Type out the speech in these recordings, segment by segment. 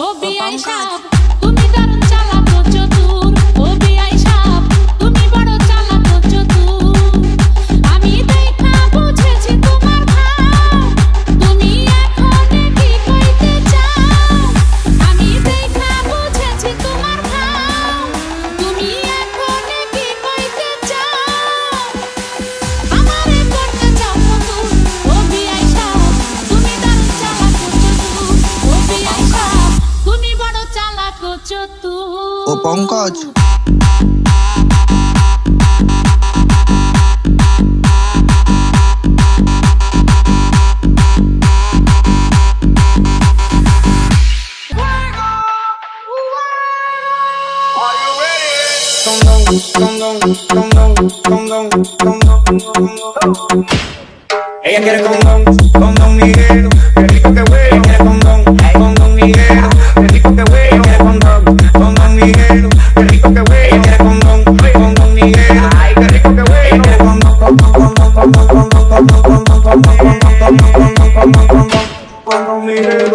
ও বিআই সাহেব তুমি দারুণ চালাক ও চতুর, ও বিআই সাহেব তুমি বড় চালাক ও চতুর। আমি দেখা বুঝেছি তোমার ভাব, তুমি এখন কি কইতে চাও? আমি দেখা বুঝেছি তোমার ভাব, তুমি এখন কি কইতে চাও? আমারে করতে চাও চতুর, ও বিআই সাহেব তুমি দারুণ চালাক ও চতুর, ও বিআই সাহেব তুমি বড় চালাক ও চতুর। ও Pankaj, ella quiere con Don Miguel, qué rico que huele, quiere con Don Miguel, qué rico que huele, quiere con Don Miguel, qué rico que huele, quiere con Don Miguel, ay qué rico que huele, quiere con Don Miguel.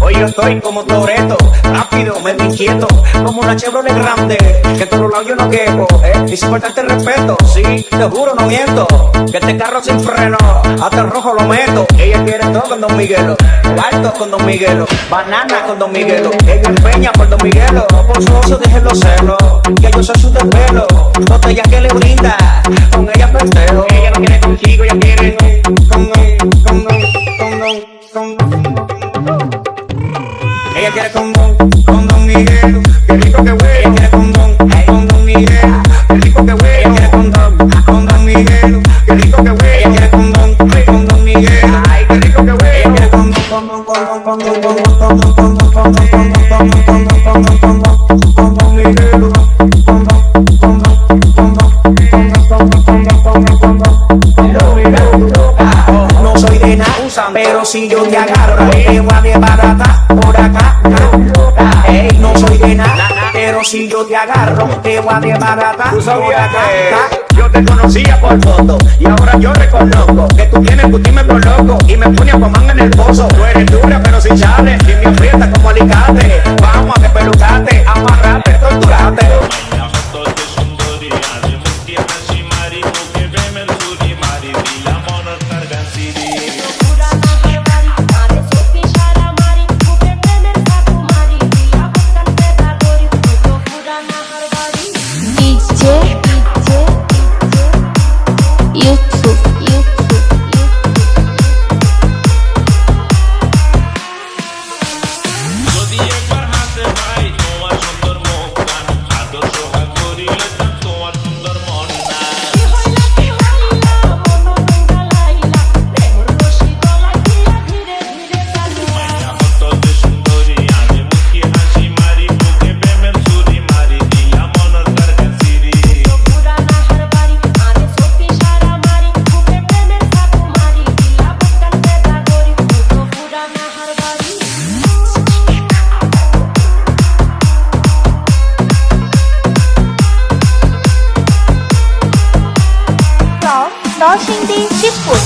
Hoy yo estoy como Toretto, rápido, medio inquieto, como una Chevrolet grande, que en todos lados yo no quepo, y sin faltarte respeto, sí, te juro, no miento, que este carro sin freno, hasta el rojo lo meto. Ella quiere todo con Don Miguelo, alto con Don Miguelo, banana con Don Miguelo, ella empeña por Don Miguelo, por su ocio deje los celos, que yo soy su desvelo, botella que le brinda, con ella pendejo. Ella no quiere contigo, ella quiere con ella quiere con Don Miguel, qué rico que huele, ella quiere con Don Miguel, qué rico que huele, ella quiere con Don Miguel, qué rico que huele, ella quiere con Don Miguel, ay qué rico que huele, ella quiere con Don Miguel. No soy de nada, pero si yo te agarro, te voy a desbaratar por acá. Ey, no soy de nada, pero si yo te agarro, te voy a desbaratar por acá. Yo te conocía por foto y ahora yo reconozco que tú tienes me por loco y me pone a Aquaman en el pozo. Tú eres dura pero sin chale y me aprieta como alicate. Vamos a despelucarte, amarrarte, torturarte. Narsingdi Shibpur.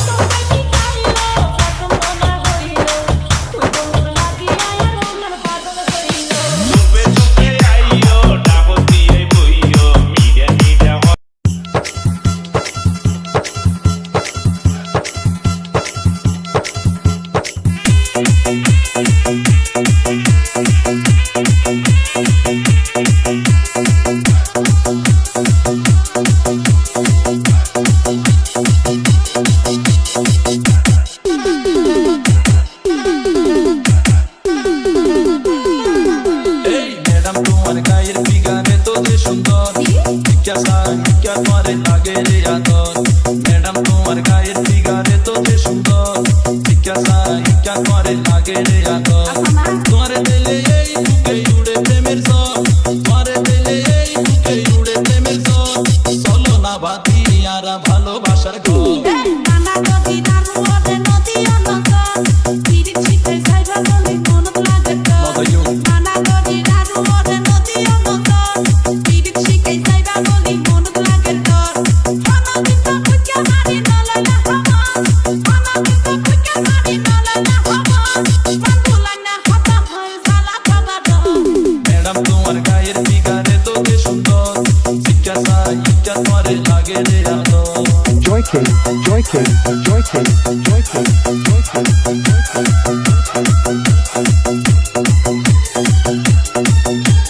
ভালোবাসার Joy King, Joy King, Joy King, Joy King, Joy King, Joy King.